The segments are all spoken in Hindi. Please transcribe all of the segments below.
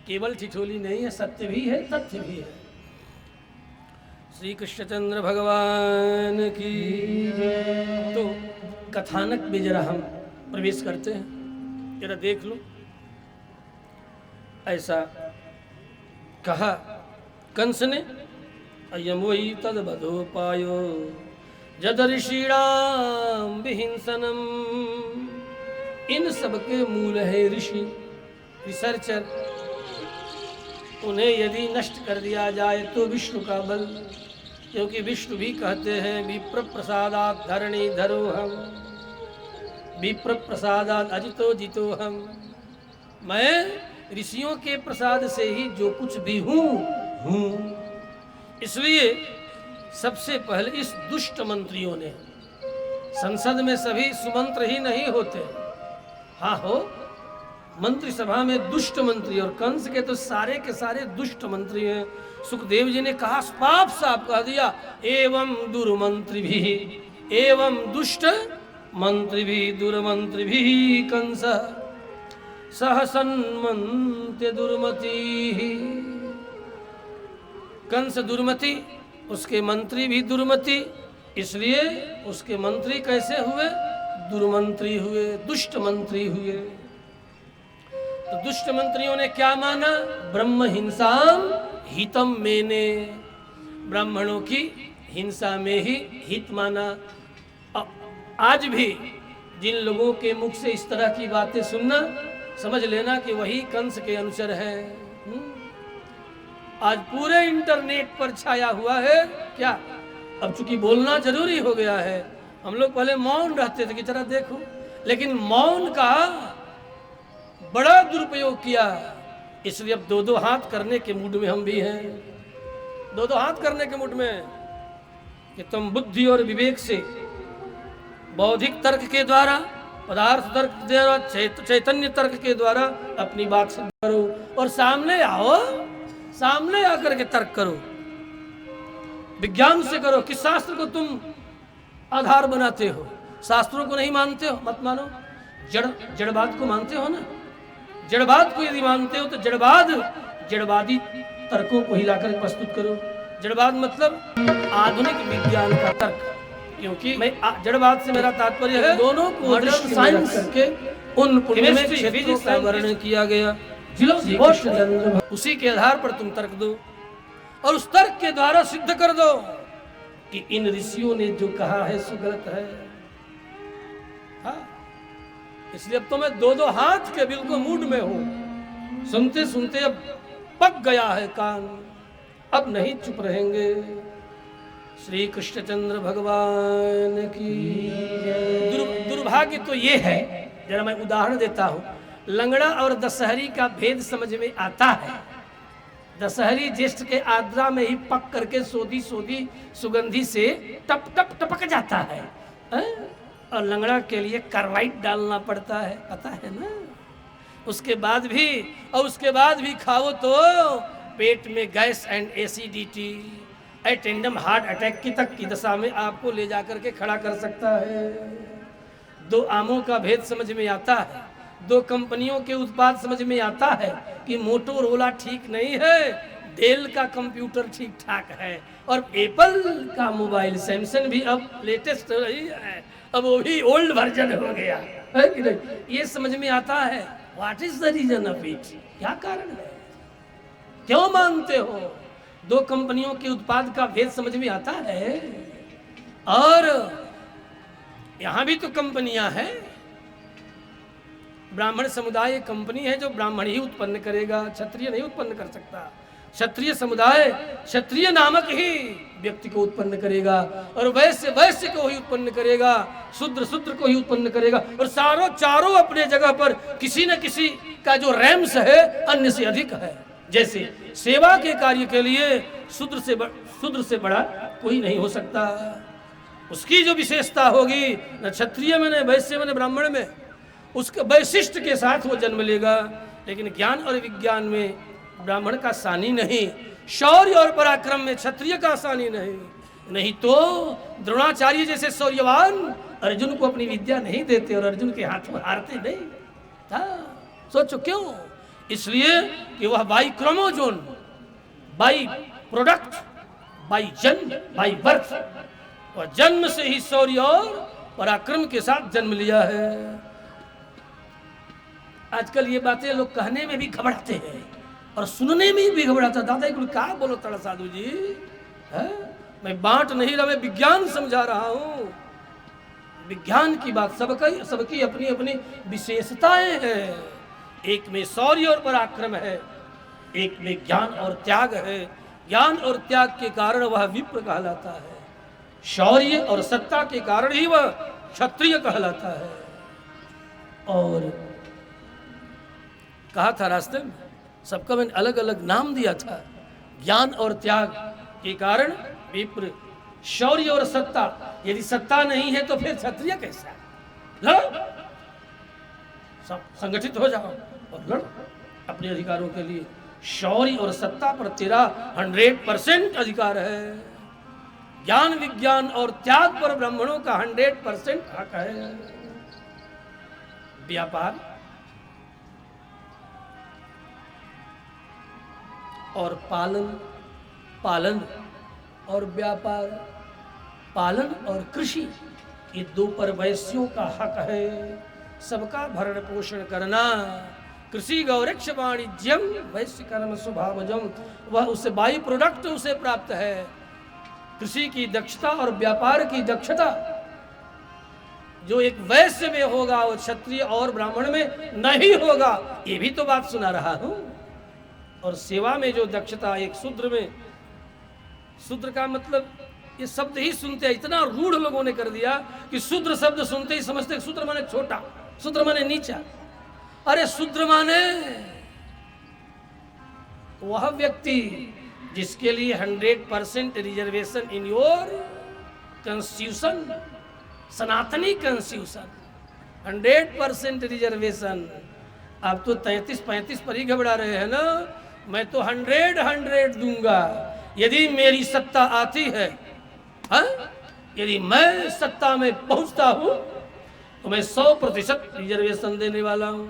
केवल ठिठोली नहीं है, सत्य भी है, तथ्य भी है। श्री कृष्णचंद्र भगवान की। तो कथानक में जरा हम प्रवेश करते हैं, जरा देख लो। ऐसा कहा कंस ने, अयम वही तद्वदोपायो जदर्षीणाम विहिंसनम। इन सब के मूल है ऋषि, रिसर्चर। उन्हें यदि नष्ट कर दिया जाए तो विष्णु का बल, क्योंकि विष्णु भी कहते हैं विप्र प्रसादात् धरणी धरो हम, विप्र प्रसादात् अजितो जितो हम। मैं ऋषियों के प्रसाद से ही जो कुछ भी हूँ। इसलिए सबसे पहले इस दुष्ट मंत्रियों ने, संसद में सभी सुमंत्र ही नहीं होते, हाँ हो मंत्री सभा में दुष्ट मंत्री, और कंस के तो सारे के सारे दुष्ट मंत्री हैं। सुखदेव जी ने कहा, पाप साफ कह दिया, एवं दुर्मंत्री भी, एवं दुष्ट मंत्री भी, दुर्मंत्री भी कंस सहसन्मन्त्य दुर्मति। कंस दुर्मति, उसके मंत्री भी दुर्मति, इसलिए उसके मंत्री कैसे हुए? दुर्मंत्री हुए, दुष्ट मंत्री हुए। तो दुष्ट मंत्रियों ने क्या माना? ब्रह्म हिंसाम हितम मेने, ब्राह्मणों की हिंसा में ही हित माना। आज भी जिन लोगों के मुख से इस तरह की बातें सुनना, समझ लेना कि वही कंस के अनुचर हैं। आज पूरे इंटरनेट पर छाया हुआ है क्या? अब चूंकि बोलना जरूरी हो गया है, हम लोग पहले मौन रहते थे कि जरा देखो, लेकिन मौन का बड़ा दुरुपयोग किया, इसलिए अब दो दो हाथ करने के मूड में हम भी हैं। दो दो हाथ करने के मूड में कि तुम बुद्धि और विवेक से, बौद्धिक तर्क के द्वारा, पदार्थ तर्क के द्वारा, चैतन्य तर्क के द्वारा अपनी बात सिद्ध करो, और सामने आओ, सामने आकर के तर्क करो, विज्ञान से करो। किस शास्त्र को तुम आधार बनाते हो? शास्त्रों को नहीं मानते हो, मत मानो। जड़वाद को मानते हो ना? जड़वाद को यदि मानते हो तो जड़वादी तर्कों को हिलाकर प्रस्तुत करो। जड़वाद मतलब आधुनिक विज्ञान का तर्क, क्योंकि मैं जड़वाद से मेरा तात्पर्य है दोनों को मॉडर्न साइंस करके उन क्षेत्रों का वर्णन किया गया, उसी के आधार पर तुम तर्क दो, और उस तर्क के द्वारा सिद्ध कर दो कि इन ऋषियों ने जो कहा है सो गलत है। हाँ, इसलिए अब तो मैं दो दो हाथ के बिल्कुल मूड में हूं। सुनते सुनते अब पक गया है कान, अब नहीं चुप रहेंगे। श्री कृष्णचंद्र भगवान की। दुर्भाग्य तो ये है, जरा मैं उदाहरण देता हूं। लंगड़ा और दशहरी का भेद समझ में आता है। दशहरी ज्येष्ठ के आद्रा में ही पक करके सोधी सोधी सुगंधी से टप टप टपक जाता है, और लंगड़ा के लिए कार्बाइड डालना पड़ता है, पता है ना? उसके बाद भी खाओ तो पेट में गैस एंड एसिडिटी, एटेंडम हार्ट अटैक की तक की दशा में आपको ले जाकर के खड़ा कर सकता है। दो आमों का भेद समझ में आता है, दो कंपनियों के उत्पाद समझ में आता है कि मोटोरोला ठीक नहीं है, डेल का कंप्यूटर ठीक ठाक है, और एप्पल का मोबाइल सैमसंग भी अब लेटेस्ट रही है, अब वो भी ओल्ड वर्जन हो गया है कि नहीं? ये समझ में आता है। What is the reason of it? क्या कारण है? क्यों मानते हो? दो कंपनियों के उत्पाद का भेद समझ में आता है। और यहां भी तो कंपनियां हैं। ब्राह्मण समुदाय एक कंपनी है जो ब्राह्मण ही उत्पन्न करेगा, क्षत्रिय नहीं उत्पन्न कर सकता। क्षत्रिय समुदाय क्षत्रिय नामक ही व्यक्ति को उत्पन्न करेगा, और वैश्य वैश्य को ही उत्पन्न करेगा, शूद्र शूद्र को ही उत्पन्न करेगा, और चारों अपने जगह पर किसी न किसी का जो रैंस है अन्य से अधिक है। जैसे सेवा के कार्य के लिए शूद्र से बड़ा कोई नहीं हो सकता। उसकी जो विशेषता होगी न क्षत्रिय में, न वैश्य में, न ब्राह्मण में, उसके वैशिष्ट के साथ वो जन्म लेगा। लेकिन ज्ञान और विज्ञान में ब्राह्मण का सानी नहीं, शौर्य और पराक्रम में क्षत्रिय का सानी नहीं तो द्रोणाचार्य जैसे शौर्यवान अर्जुन को अपनी विद्या नहीं देते और अर्जुन के हाथ में हारते नहीं था। सोचो क्यों? इसलिए कि वह बाई क्रोमोजोन, बाई प्रोडक्ट, बाई जन्म, बाई बर्थ, वह जन्म से ही शौर्य और पराक्रम के साथ जन्म लिया है। आजकल ये बातें लोग कहने में भी घबराते हैं और सुनने में भी घबराता। दादा क्या बोलो तड़ा साधु जी है? मैं बांट नहीं रहा, मैं विज्ञान समझा रहा हूं। विज्ञान की बात सबकी अपनी अपनी विशेषताएं हैं। एक में शौर्य और पराक्रम है, एक में ज्ञान और त्याग है। ज्ञान और त्याग के कारण वह विप्र कहलाता है, शौर्य और सत्ता के कारण ही वह क्षत्रिय कहलाता है। और कहा था रास्ते में, सबका मैंने अलग अलग नाम दिया था। ज्ञान और त्याग के कारण विप्र, शौर्य और सत्ता। यदि सत्ता नहीं है तो फिर क्षत्रिय कैसा? लड़ो, सब संगठित हो जाओ और लड़ो अपने अधिकारों के लिए। शौर्य और सत्ता पर तेरा 100% अधिकार है। ज्ञान, विज्ञान और त्याग पर ब्राह्मणों का 100% हक है। व्यापार और पालन और व्यापार, पालन और कृषि, ये दो पर वैश्यों का हक है। सबका भरण पोषण करना। कृषि गौरक्ष वाणिज्यम वैश्य कर्म स्वभावजम, वह उसे बाई प्रोडक्ट उसे प्राप्त है। कृषि की दक्षता और व्यापार की दक्षता जो एक वैश्य में होगा वो क्षत्रिय और ब्राह्मण में नहीं होगा। ये भी तो बात सुना रहा हूं। और सेवा में जो दक्षता एक शूद्र में, शूद्र का मतलब ये शब्द ही सुनते हैं, इतना रूढ़ लोगों ने कर दिया कि शूद्र शब्द सुनते ही समझते शूद्र माने छोटा, शूद्र माने नीचा। अरे शूद्र माने वह व्यक्ति जिसके लिए 100% रिजर्वेशन इन योर कॉन्स्टिट्यूशन, सनातनी कॉन्स्टिट्यूशन, 100% रिजर्वेशन। आप तो 33-35 पर ही घबरा रहे हैं ना। मैं तो 100 दूंगा यदि मेरी सत्ता आती है। हा? यदि मैं सत्ता में पहुंचता हूं तो मैं 100% रिजर्वेशन देने वाला हूं।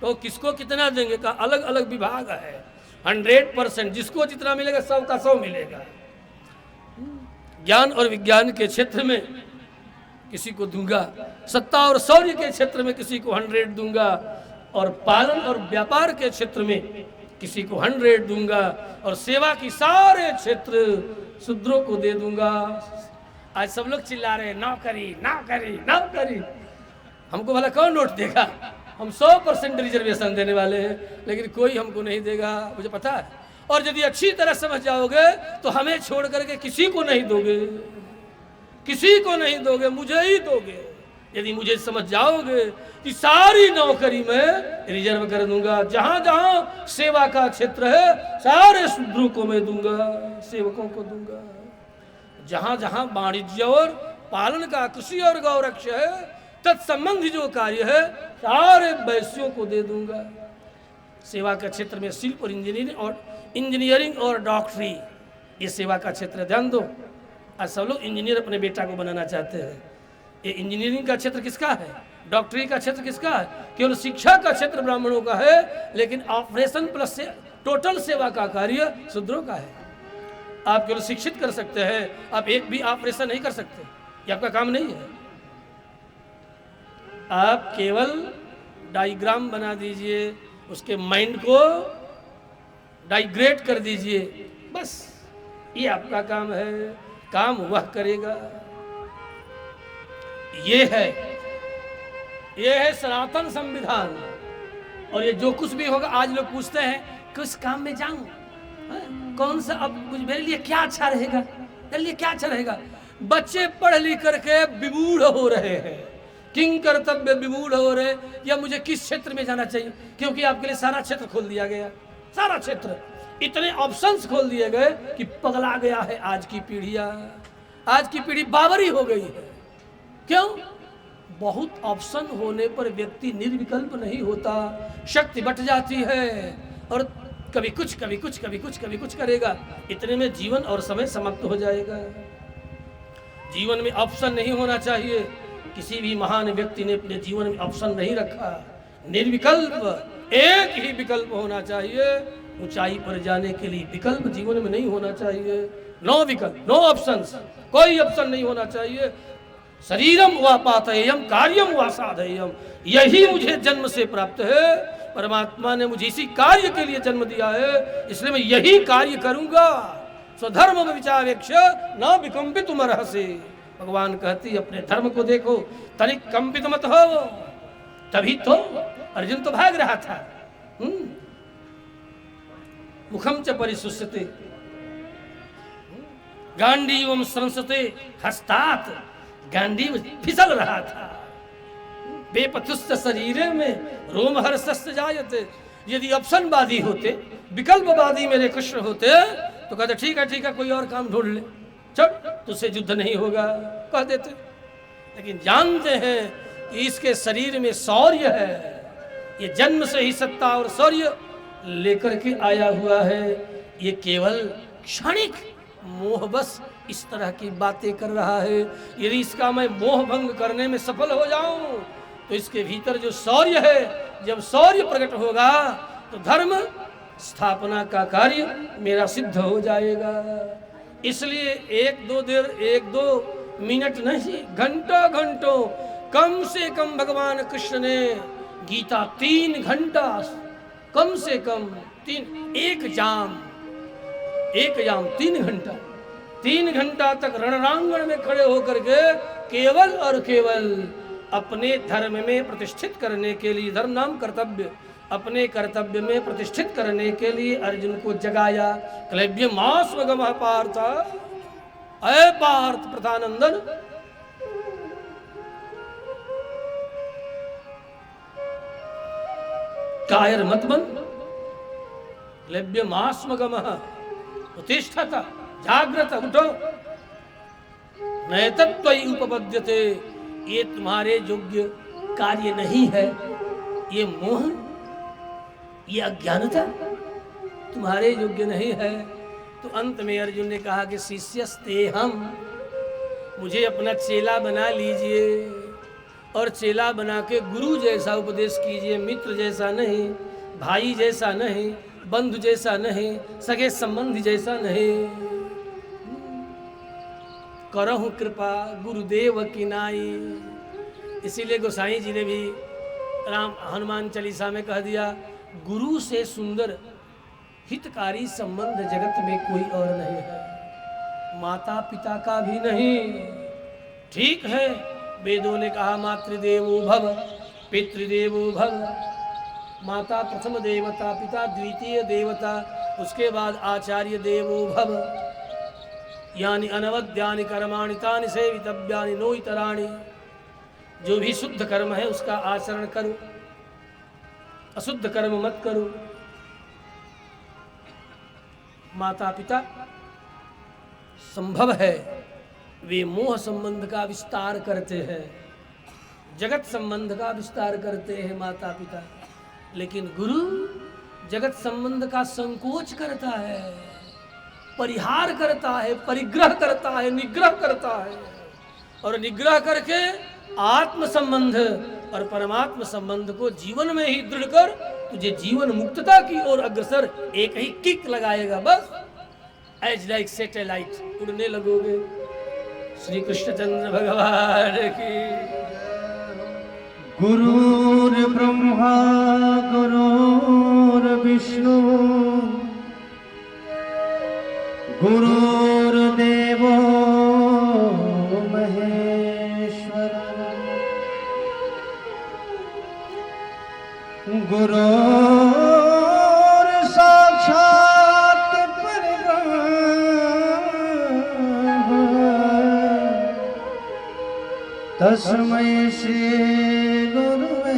तो किसको कितना देंगे का अलग अलग विभाग है। 100% जिसको जितना मिलेगा 100 का 100 मिलेगा। ज्ञान और विज्ञान के क्षेत्र में किसी को दूंगा, सत्ता और शौर्य के क्षेत्र में किसी को 100 दूंगा, और पालन और व्यापार के क्षेत्र में किसी को 100 दूंगा, और सेवा की सारे क्षेत्र शूद्रों को दे दूंगा। आज सब लोग चिल्ला रहे हैं नौकरी नौकरी नौकरी। हमको भला कौन नोट देगा? हम 100% रिजर्वेशन देने वाले हैं, लेकिन कोई हमको नहीं देगा, मुझे पता है। और यदि अच्छी तरह समझ जाओगे तो हमें छोड़ करके किसी को नहीं दोगे, किसी को नहीं दोगे, मुझे ही दोगे। यदि मुझे समझ जाओगे कि सारी नौकरी में रिजर्व कर दूंगा, जहां जहां सेवा का क्षेत्र है सारे शूद्रों को मैं दूंगा, सेवकों को दूंगा। जहां जहां वाणिज्य और पालन का, कृषि और गौरक्ष है, तत्संबंधी जो कार्य है सारे वैश्यों को दे दूंगा। सेवा का क्षेत्र में शिल्प और इंजीनियरिंग और डॉक्टरी, ये सेवा का क्षेत्र। ध्यान दो, आज सब लोग इंजीनियर अपने बेटा को बनाना चाहते हैं। ये इंजीनियरिंग का क्षेत्र किसका है? डॉक्टरी का क्षेत्र किसका है? केवल शिक्षा का क्षेत्र ब्राह्मणों का है, लेकिन ऑपरेशन प्लस से टोटल सेवा का कार्य शूद्रों का है। आप केवल शिक्षित कर सकते हैं, आप एक भी ऑपरेशन नहीं कर सकते, ये आपका काम नहीं है। आप केवल डायग्राम बना दीजिए, उसके माइंड को डाइग्रेट कर दीजिए, बस ये आपका काम है। काम वह करेगा। ये है सनातन संविधान। और ये जो कुछ भी होगा, आज लोग पूछते हैं किस काम में जाऊं, कौन सा, अब कुछ मेरे लिए क्या अच्छा रहेगा, मेरे लिए क्या अच्छा रहेगा। बच्चे पढ़ लिख करके विमूढ़ हो रहे हैं, किंग कर्तव्य विमूढ़ हो रहे, या मुझे किस क्षेत्र में जाना चाहिए, क्योंकि आपके लिए सारा क्षेत्र खोल दिया गया, सारा क्षेत्र, इतने ऑप्शंस खोल दिए गए कि पगला गया है आज की पीढ़ियां। आज की पीढ़ी बावरी हो गई है। क्यों? बहुत ऑप्शन होने पर व्यक्ति निर्विकल्प नहीं होता, शक्ति बट जाती है और कभी कुछ कभी कुछ कभी कुछ कभी कुछ करेगा। इतने में जीवन और समय समाप्त हो जाएगा। जीवन में ऑप्शन नहीं होना चाहिए। किसी भी महान व्यक्ति ने अपने जीवन में ऑप्शन नहीं रखा। निर्विकल्प एक ही विकल्प होना चाहिए। ऊंचाई पर जाने के लिए विकल्प जीवन में नहीं होना चाहिए। नो विकल्प, नो ऑप्शंस, कोई ऑप्शन नहीं होना चाहिए। शरीरम व पाथेयम कार्यम व साधेयम, यही मुझे जन्म से प्राप्त है। परमात्मा ने मुझे इसी कार्य के लिए जन्म दिया है, इसलिए मैं यही कार्य करूंगा। स्वधर्म विचावेक्ष न विकंपित मरहसे, भगवान कहती अपने धर्म को देखो, तनिक कंपित मत हो। तभी तो अर्जुन तो भाग रहा था। मुखम च परिशुष्यते गांडीवम संसते हस्तात, गांडीव फिसल रहा था। बेपथुस्त शरीर में रोमहर्षस्य जायते। यदि ऑप्शनवादी होते, विकल्पवादी मेरे कृष्ण होते तो कहते ठीक है कोई और काम ढूंढ ले, चल तुझसे युद्ध नहीं होगा, कह देते। लेकिन जानते हैं कि इसके शरीर में शौर्य है, ये जन्म से ही सत्ता और शौर्य लेकर के आया हुआ है। ये केवल क्षणिक मोहबस इस तरह की बातें कर रहा है। यदि इसका मैं मोह भंग करने में सफल हो जाऊं तो इसके भीतर जो शौर्य है, जब शौर्य प्रकट होगा तो धर्म स्थापना का कार्य मेरा सिद्ध हो जाएगा। इसलिए एक दो मिनट नहीं, घंटों घंटों, कम से कम भगवान कृष्ण ने गीता 3 घंटा, कम से कम 1 जाम 3 घंटा तक रणरांगण में खड़े होकर के केवल और केवल अपने धर्म में प्रतिष्ठित करने के लिए, धर्म नाम कर्तव्य, अपने कर्तव्य में प्रतिष्ठित करने के लिए अर्जुन को जगाया। क्लैब्य मास्वगमः पार्थ, अय पार्थ प्रधानंदन, कायर मत बन। क्लैब्य मास्वगमः, उत्तिष्ठत, जागृत, उठो। नैतत्त्वयि उपपद्यते, ये तुम्हारे योग्य कार्य नहीं है। ये मोह, ये अज्ञानता तुम्हारे योग्य नहीं है। तो अंत में अर्जुन ने कहा कि शिष्यस्ते हम, मुझे अपना चेला बना लीजिए और चेला बना के गुरु जैसा उपदेश कीजिए, मित्र जैसा नहीं, भाई जैसा नहीं, बंधु जैसा नहीं, सगे संबंधी जैसा नहीं। करहु कृपा गुरुदेव की नाई। इसीलिए गोसाई जी ने भी हनुमान चालीसा में कह दिया, गुरु से सुंदर हितकारी संबंध जगत में कोई और नहीं है, माता पिता का भी नहीं। ठीक है, वेदों ने कहा मातृदेवो भव पितृदेवो भव, माता प्रथम देवता, पिता द्वितीय देवता, उसके बाद आचार्य देवो भव। यानी अनवद्यानि कर्माणि तानि सेवितव्यानि नो इतराणि। जो भी शुद्ध कर्म है उसका आचरण करो, अशुद्ध कर्म मत करो। माता पिता संभव है वे मोह संबंध का विस्तार करते हैं, जगत संबंध का विस्तार करते हैं माता पिता, लेकिन गुरु जगत संबंध का संकोच करता है, परिहार करता है, परिग्रह करता है, निग्रह करता है। और निग्रह करके आत्म संबंध और परमात्मा संबंध को जीवन में ही दृढ़ कर तुझे जीवन मुक्तता की ओर अग्रसर एक ही किक लगाएगा, बस एज लाइक सैटेलाइट उड़ने लगोगे। श्री कृष्णचंद्र भगवान की। गुरुर् ब्रह्मा गुरुर्विष्णु गुरुर्देवो महेश्वर गुरुर् साक्षात् परब्रह्म तस्मै श्री गुरुवे